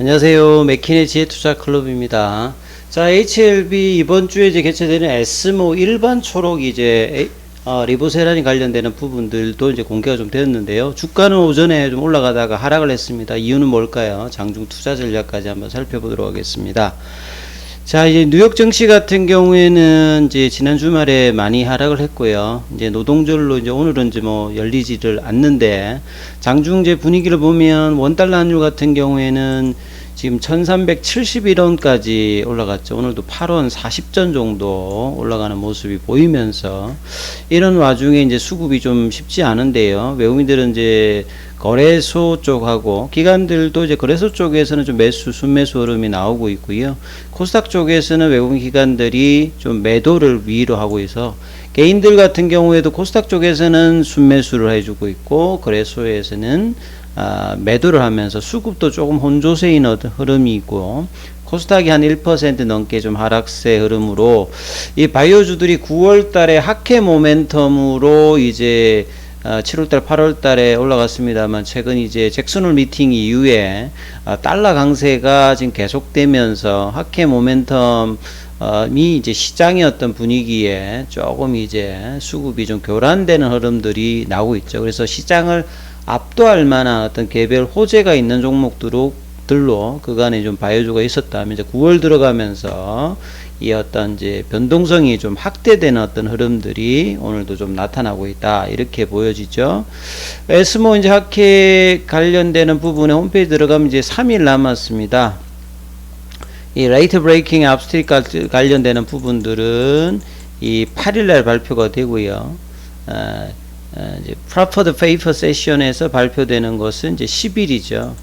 안녕하세요. 맥킨의 지혜투자클럽입니다. 자, HLB 이번 주에 이제 개최되는 에스모 일반 초록 이제 리보세라니 관련되는 부분들도 이제 공개가 좀 되었는데요. 주가는 오전에 좀 올라가다가 하락을 했습니다. 이유는 뭘까요? 장중 투자 전략까지 한번 살펴보도록 하겠습니다. 자, 이제 뉴욕 증시 같은 경우에는 이제 지난 주말에 많이 하락을 했고요. 이제 노동절로 이제 오늘은 이제 뭐 열리지를 않는데, 장중제 분위기를 보면 원달러 환율 같은 경우에는 지금 1371원까지 올라갔죠. 오늘도 8원 40전 정도 올라가는 모습이 보이면서, 이런 와중에 이제 수급이 좀 쉽지 않은데요. 외국인들은 이제 거래소 쪽하고 기관들도 이제 거래소 쪽에서는 좀 매수, 순매수 흐름이 나오고 있고요. 코스닥 쪽에서는 외국인 기관들이 좀 매도를 위로 하고 있어 개인들 같은 경우에도 코스닥 쪽에서는 순매수를 해주고 있고, 거래소에서는 매도를 하면서 수급도 조금 혼조세인 흐름이 있고, 코스닥이 한 1% 넘게 좀 하락세 흐름으로, 이 바이오주들이 9월 달에 하회 모멘텀으로 이제 7월달, 8월달에 올라갔습니다만, 최근 이제 잭슨홀 미팅 이후에 달러 강세가 지금 계속되면서 하회 모멘텀이 이제 시장의 어떤 분위기에 조금 이제 수급이 좀 교란되는 흐름들이 나오고 있죠. 그래서 시장을 압도할 만한 어떤 개별 호재가 있는 종목들로 그간에 좀 바이오주가 있었다면, 이제 9월 들어가면서 이 어떤 이제 변동성이 좀 확대되는 어떤 흐름들이 오늘도 좀 나타나고 있다, 이렇게 보여지죠. 에스모 이제 하회 관련되는 부분에 홈페이지 들어가면 이제 3일 남았습니다. 이 레이트 브레이킹 압스트릭 관련되는 부분들은 이 8일날 발표가 되고요. 이제 프라퍼드 페이퍼 세션에서 발표되는 것은 이제 10일이죠.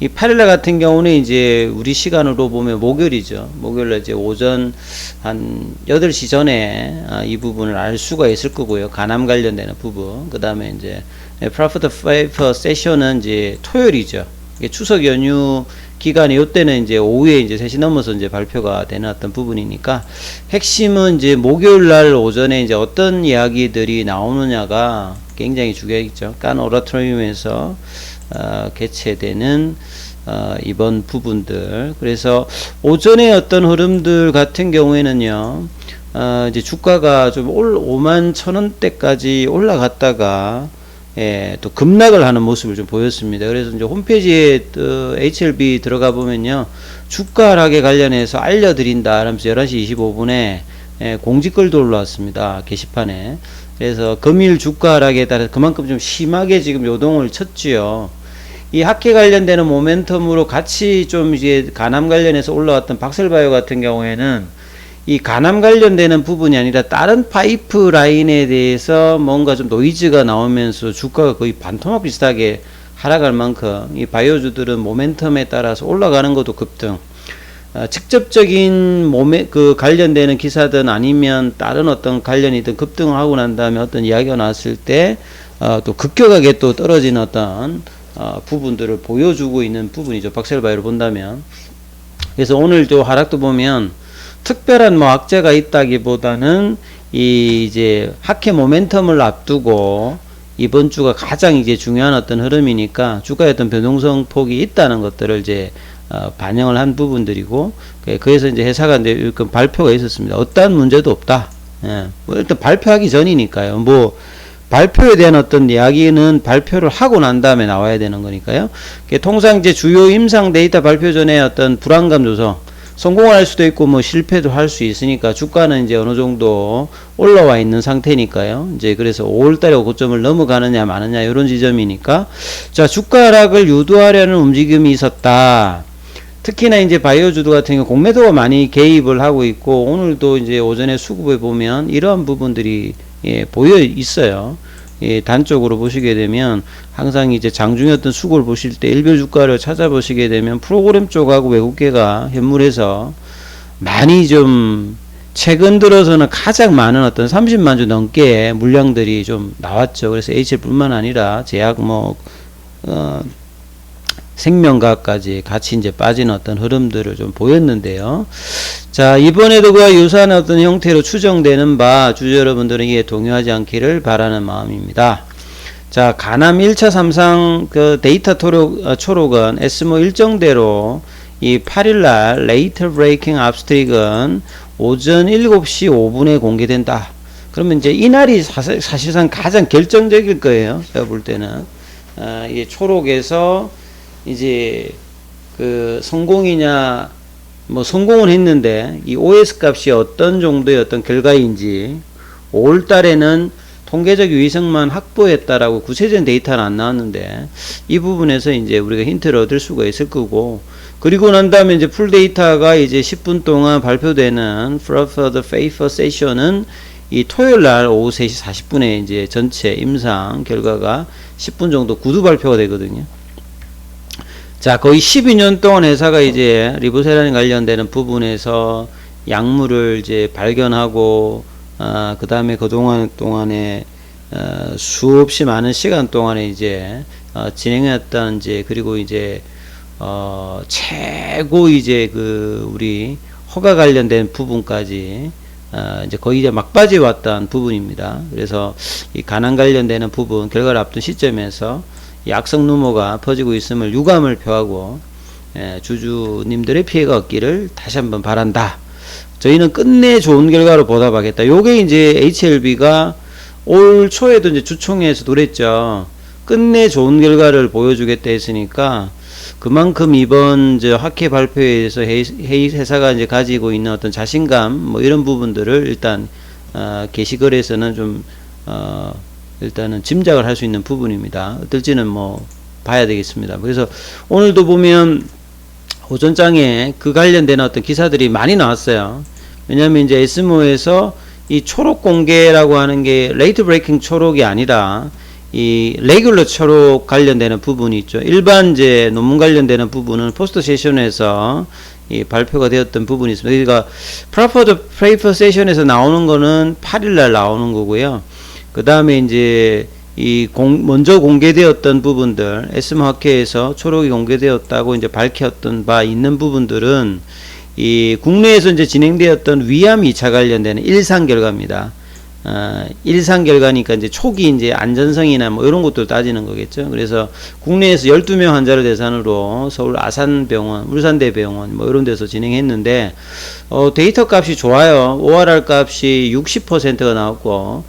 이 8일날 같은 경우는 이제 우리 시간으로 보면 목요일이죠. 목요일날 이제 오전 한 8시 전에 이 부분을 알 수가 있을 거고요. 가남 관련되는 부분. 그 다음에 이제 프라퍼드 페이퍼 세션은 이제 토요일이죠. 이게 추석 연휴 기간에 요때는 이제 오후에 이제 3시 넘어서 이제 발표가 되는 어떤 부분이니까, 핵심은 이제 목요일 날 오전에 이제 어떤 이야기들이 나오느냐가 굉장히 중요하겠죠. 깐 오라토리움에서 개최되는 이번 부분들. 그래서 오전에 어떤 흐름들 같은 경우에는요, 이제 주가가 좀 51,000원대까지 올라갔다가 또 급락을 하는 모습을 좀 보였습니다. 그래서 이제 홈페이지에 HLB 들어가 보면요, 주가 하락에 관련해서 알려드린다 하면서 11시 25분에 공지글도 올라왔습니다, 게시판에. 그래서 금일 주가 하락에 따라 그만큼 좀 심하게 지금 요동을 쳤지요. 이 하회 관련되는 모멘텀으로 같이 좀 이제 가남 관련해서 올라왔던 박셀바이오 같은 경우에는 이 가남 관련되는 부분이 아니라 다른 파이프 라인에 대해서 뭔가 좀 노이즈가 나오면서 주가가 거의 반토막 비슷하게 하락할 만큼 이 바이오주들은 모멘텀에 따라서 올라가는 것도 급등, 직접적인 그 관련되는 기사든 아니면 다른 어떤 관련이든 급등을 하고 난 다음에 어떤 이야기가 나왔을 때 또 급격하게 또 떨어지는 어떤 부분들을 보여주고 있는 부분이죠, 박셀바이오를 본다면. 그래서 오늘도 하락도 보면 특별한 뭐 악재가 있다기보다는 이제 하회 모멘텀을 앞두고 이번 주가 가장 이제 중요한 어떤 흐름이니까 주가의 어떤 변동성 폭이 있다는 것들을 이제 반영을 한 부분들이고, 그래서 이제 회사가 이제 발표가 있었습니다. 어떠한 문제도 없다. 뭐 일단 발표하기 전이니까요. 뭐 발표에 대한 어떤 이야기는 발표를 하고 난 다음에 나와야 되는 거니까요. 통상 이제 주요 임상 데이터 발표 전에 어떤 불안감 조성, 성공을 할 수도 있고 뭐 실패도 할 수 있으니까 주가는 이제 어느 정도 올라와 있는 상태니까요. 이제 그래서 5월달에 고점을 넘어가느냐 마느냐 이런 지점이니까, 자, 주가 하락을 유도하려는 움직임이 있었다. 특히나 이제 바이오주도 같은 경우 공매도가 많이 개입을 하고 있고, 오늘도 이제 오전에 수급에 보면 이러한 부분들이 보여 있어요. 단적으로 보시게 되면 항상 이제 장중의 어떤 수급을 보실 때 일별 주가를 찾아보시게 되면 프로그램 쪽하고 외국계가 현물에서 많이 좀 최근 들어서는 가장 많은 어떤 30만 주 넘게 물량들이 좀 나왔죠. 그래서 HL뿐만 아니라 제약 생명과까지 같이 이제 빠진 어떤 흐름들을 좀 보였는데요. 자, 이번에도 그와 유사한 어떤 형태로 추정되는 바 주주 여러분들은 이에 동요하지 않기를 바라는 마음입니다. 자, 가남 1차 3상 그 데이터 초록은 에스모 일정대로 이 8일날 레이터 브레이킹 압스트릭은 오전 7시 5분에 공개된다. 그러면 이제 이날이 사실상 가장 결정적일 거예요. 제가 볼 때는. 이 초록에서 이제 그 성공이냐, 뭐 성공은 했는데 이 OS 값이 어떤 정도의 어떤 결과인지 5월 달에는 통계적 유의성만 확보했다라고 구체적인 데이터는 안 나왔는데 이 부분에서 이제 우리가 힌트를 얻을 수가 있을 거고, 그리고 난 다음에 이제 풀 데이터가 이제 10분 동안 발표되는 Preferred Paper Session은 이 토요일 날 오후 3시 40분에 이제 전체 임상 결과가 10분 정도 구두 발표가 되거든요. 자, 거의 12년 동안 회사가 이제 리보세라닌 관련되는 부분에서 약물을 이제 발견하고, 그 다음에 그동안 동안에, 수없이 많은 시간 동안에 이제, 진행했던 이제, 그리고 이제, 최고 이제 우리 허가 관련된 부분까지, 이제 거의 이제 막바지에 왔던 부분입니다. 그래서 이 간암 관련되는 부분, 결과를 앞둔 시점에서 악성 루머가 퍼지고 있음을 유감을 표하고, 주주님들의 피해가 없기를 다시 한번 바란다. 저희는 끝내 좋은 결과로 보답하겠다. 요게 이제 HLB가 올 초에도 이제 주총회에서 그랬죠. 끝내 좋은 결과를 보여주겠다 했으니까 그만큼 이번 학회 발표에서 회사가 이제 가지고 있는 어떤 자신감 뭐 이런 부분들을 일단 게시글에서는 좀 일단은 짐작을 할 수 있는 부분입니다. 어떨지는 뭐 봐야 되겠습니다. 그래서 오늘도 보면 오전장에 그 관련된 어떤 기사들이 많이 나왔어요. 왜냐하면 이제 에스모에서 이 초록 공개라고 하는 게 레이트 브레이킹 초록이 아니라 이 레귤러 초록 관련되는 부분이 있죠. 일반 이제 논문 관련되는 부분은 포스터 세션에서 이 발표가 되었던 부분이 있습니다. 그러니까 프로퍼드 페이퍼 세션에서 나오는 거는 8일날 나오는 거고요. 그 다음에 이제 먼저 공개되었던 부분들, 에스모 학회에서 초록이 공개되었다고 이제 밝혔던 바 있는 부분들은 이 국내에서 이제 진행되었던 위암 2차 관련되는 일상 결과입니다. 일상 결과니까 이제 초기 이제 안전성이나 뭐 이런 것도 따지는 거겠죠. 그래서 국내에서 12명 환자를 대상으로 서울 아산병원, 울산대병원 뭐 이런 데서 진행했는데, 데이터 값이 좋아요. ORR 값이 60%가 나왔고,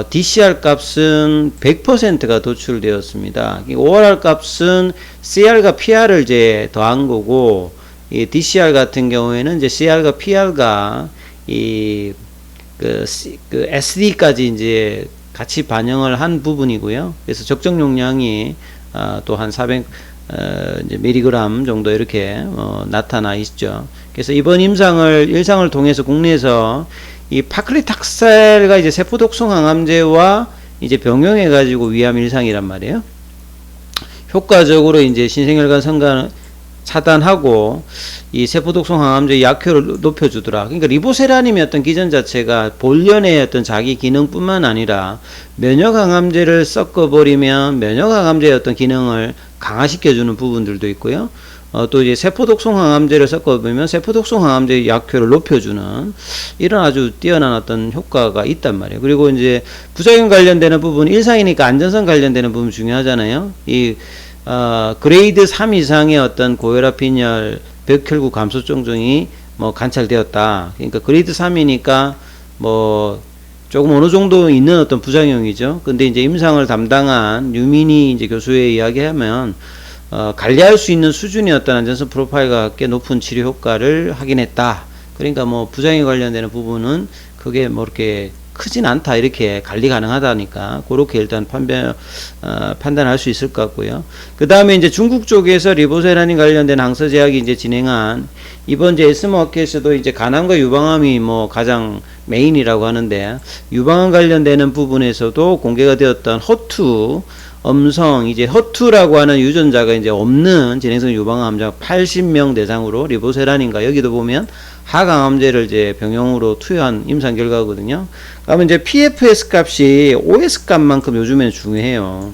DCR 값은 100%가 도출되었습니다. ORR 값은 CR과 PR을 이제 더한 거고, 이 DCR 같은 경우에는 이제 CR과 PR가 SD까지 이제 같이 반영을 한 부분이고요. 그래서 적정 용량이 또 한 400 이제 미리그램 정도 이렇게 나타나 있죠. 그래서 이번 일상을 통해서 국내에서 이 파클리탁셀가 이제 세포 독성 항암제와 이제 병용해 가지고 위암 일상이란 말이에요. 효과적으로 이제 신생혈관 성간 차단하고 이 세포독성 항암제 약효를 높여주더라. 그러니까 리보세라님의 어떤 기전 자체가 본연의 어떤 자기 기능뿐만 아니라 면역 항암제를 섞어버리면 면역 항암제의 어떤 기능을 강화시켜주는 부분들도 있고요. 또 이제 세포독성 항암제를 섞어보면 세포독성 항암제의 약효를 높여주는 이런 아주 뛰어난 어떤 효과가 있단 말이에요. 그리고 이제 부작용 관련되는 부분, 일상이니까 안전성 관련되는 부분 중요하잖아요. 그레이드 3 이상의 어떤 고혈압, 빈혈, 벽혈구 감소증이 뭐 관찰되었다. 그러니까 그레이드 3이니까 뭐 조금 어느 정도 있는 어떤 부작용이죠. 근데 이제 임상을 담당한 유민희 이제 교수의 이야기하면 관리할 수 있는 수준의 어떤 안전성 프로파일과 꽤 높은 치료 효과를 확인했다. 그러니까 뭐 부작용 관련되는 부분은 그게 뭐 이렇게 크진 않다, 이렇게 관리 가능하다니까 그렇게 일단 판단할 수 있을 것 같고요. 그 다음에 이제 중국 쪽에서 리보세라닌 관련된 항서제약이 이제 진행한 이번 이제 에스모 학회에서도 이제 간암과 유방암이 뭐 가장 메인이라고 하는데, 유방암 관련되는 부분에서도 공개가 되었던 허투 음성, 이제 허투라고 하는 유전자가 이제 없는 진행성 유방암 환자 80명 대상으로 리보세라닌과, 여기도 보면 하강암제를 이제 병용으로 투여한 임상 결과거든요. 그러면 이제 PFS 값이 OS 값만큼 요즘에는 중요해요.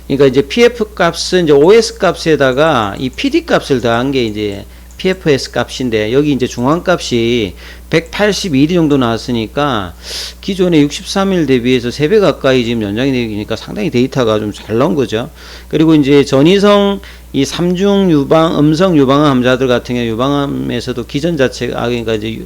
그러니까 이제 PF 값은 이제 OS 값에다가 이 PD 값을 더한 게 이제 PFS 값인데, 여기 이제 중앙값이 182일 정도 나왔으니까 기존의 63일 대비해서 3배 가까이 지금 연장이 되니까 상당히 데이터가 좀 잘 나온 거죠. 그리고 이제 전이성 이 삼중 유방, 음성 유방암 환자들 같은 경우 유방암에서도 기전 자체가, 그러니까 이제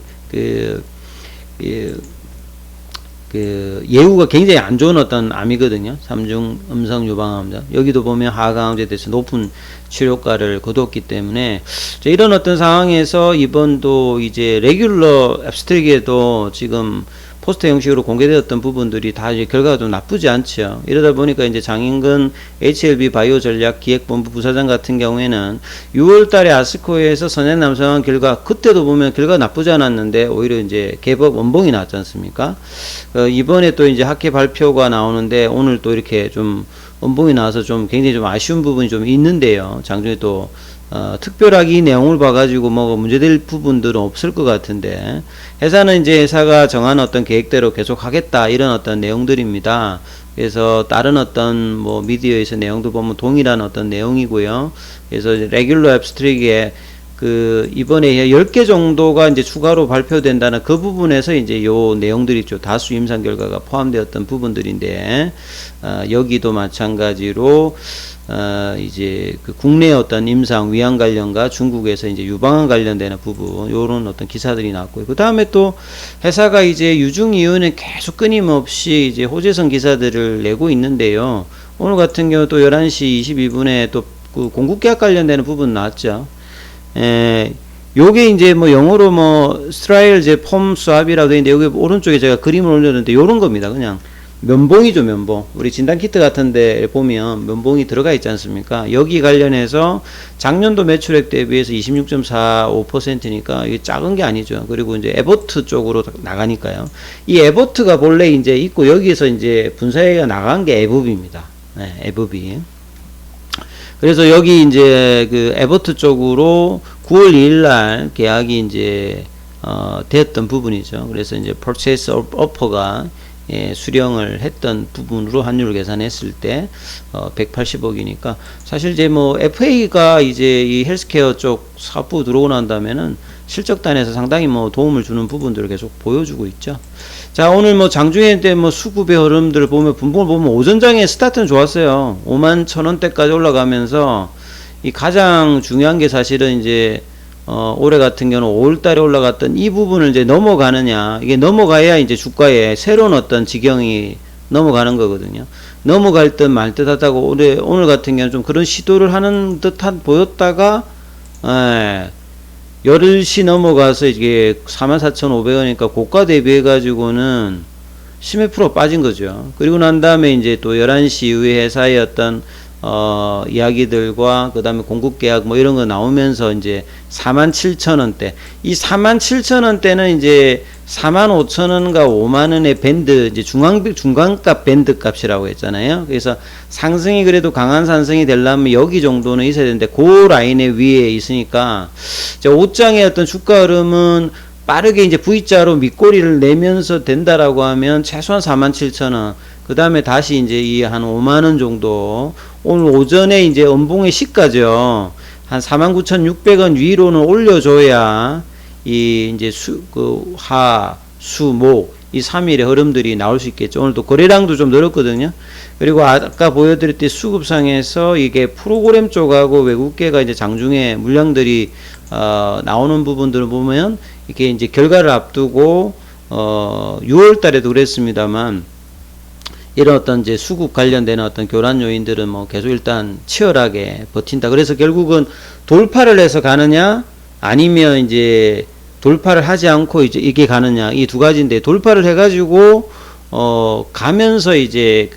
예후가 굉장히 안 좋은 어떤 암이거든요. 삼중 음성 유방암 환자. 여기도 보면 하강암제에 대해서 높은 치료효과를 거두었기 때문에, 이런 어떤 상황에서 이번도 이제 레귤러 앱스트릭에도 지금 포스터 형식으로 공개되었던 부분들이 다 이제 결과가 좀 나쁘지 않죠. 이러다 보니까 이제 장인근 HLB 바이오 전략 기획본부 부사장 같은 경우에는 6월 달에 아스코에서 선행 남성한 결과, 그때도 보면 결과가 나쁘지 않았는데 오히려 이제 개법 원봉이 나왔지 않습니까? 이번에 또 이제 학회 발표가 나오는데 오늘 또 이렇게 좀 원봉이 나와서 좀 굉장히 좀 아쉬운 부분이 좀 있는데요. 장중에 또 특별하게 이 내용을 봐가지고 뭐 문제될 부분들은 없을 것 같은데, 회사는 이제 회사가 정한 어떤 계획대로 계속 하겠다, 이런 어떤 내용들입니다. 그래서 다른 어떤 뭐 미디어에서 내용도 보면 동일한 어떤 내용이고요. 그래서 레귤러 앱스트릭에 이번에 10개 정도가 이제 추가로 발표된다는 그 부분에서 이제 요 내용들이 좀 다수 임상 결과가 포함되었던 부분들인데, 여기도 마찬가지로 이제 국내 어떤 임상 위암 관련과 중국에서 이제 유방암 관련되는 부분, 요런 어떤 기사들이 나왔고요. 그 다음에 또 회사가 이제 유중 이후에는 계속 끊임없이 이제 호재성 기사들을 내고 있는데요. 오늘 같은 경우 또 11시 22분에 또 공급계약 관련되는 부분 나왔죠. 요게 이제 뭐 영어로 뭐 스트라일 이제 폼 수압이라고 되어 있는데, 여기 오른쪽에 제가 그림을 올렸는데 요런 겁니다. 그냥 면봉이죠, 면봉. 우리 진단키트 같은데 보면 면봉이 들어가 있지 않습니까? 여기 관련해서 작년도 매출액 대비해서 26.45%니까 이게 작은 게 아니죠. 그리고 이제 에버트 쪽으로 나가니까요. 이 에버트가 본래 이제 있고, 여기에서 이제 분사회가 나간 게 에버비입니다. 네, 에버비. 그래서 여기 이제 에버트 쪽으로 9월 2일 날 계약이 이제 됐던 부분이죠. 그래서 이제 purchase offer가 수령을 했던 부분으로 환율을 계산했을 때 180억이니까, 사실 이제 뭐 FA가 이제 이 헬스케어 쪽 사업부 들어오고 난다면은 실적단에서 상당히 뭐 도움을 주는 부분들을 계속 보여주고 있죠. 자, 오늘 뭐 장중에 때 뭐 수급의 흐름들을 보면, 분봉을 보면 오전장에 스타트는 좋았어요. 51,000원대까지 올라가면서, 이 가장 중요한 게 사실은 이제 올해 같은 경우는 5월달에 올라갔던 이 부분을 이제 넘어가느냐, 이게 넘어가야 이제 주가에 새로운 어떤 지경이 넘어가는 거거든요. 넘어갈 듯 말 듯 하다고 오늘 같은 경우는 좀 그런 시도를 하는 듯한 보였다가, 10시 넘어가서 이게 44,500원이니까 고가 대비해 가지고는 10% 빠진 거죠. 그리고 난 다음에 이제 또 11시 이후에 회사의 어떤 이야기들과 그 다음에 공급 계약 뭐 이런 거 나오면서 이제 47,000원대, 이 47,000원대는 이제 45,000원과 5만원의 밴드, 이제 중간값 밴드 값이라고 했잖아요. 그래서 상승이 그래도 강한 상승이 되려면 여기 정도는 있어야 되는데, 그 라인의 위에 있으니까, 옷장의 어떤 주가 흐름은 빠르게 이제 V자로 밑꼬리를 내면서 된다라고 하면 최소한 47,000원, 그 다음에 다시 이제 이 한 5만원 정도, 오늘 오전에 이제 음봉의 시가죠. 한 49,600원 위로는 올려줘야 이 이제 하, 수, 목, 이 3일의 흐름들이 나올 수 있겠죠. 오늘도 거래량도 좀 늘었거든요. 그리고 아까 보여드렸듯이 수급상에서 이게 프로그램 쪽하고 외국계가 이제 장중에 물량들이 나오는 부분들을 보면, 이게 이제 결과를 앞두고 6월 달에도 그랬습니다만, 이런 어떤 이제 수급 관련되는 어떤 교란 요인들은 뭐 계속 일단 치열하게 버틴다. 그래서 결국은 돌파를 해서 가느냐, 아니면 이제 돌파를 하지 않고 이제 이게 가느냐, 이 두 가지인데, 돌파를 해가지고 가면서 이제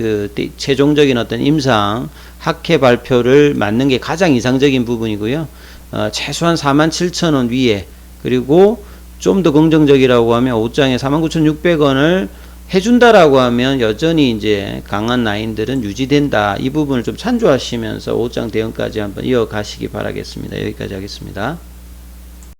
최종적인 어떤 임상 학회 발표를 맞는 게 가장 이상적인 부분이고요. 최소한 47,000원 위에, 그리고 좀 더 긍정적이라고 하면 옷장에 49,600원을 해준다라고 하면 여전히 이제 강한 라인들은 유지된다. 이 부분을 좀 참조하시면서 옷장 대응까지 한번 이어가시기 바라겠습니다. 여기까지 하겠습니다.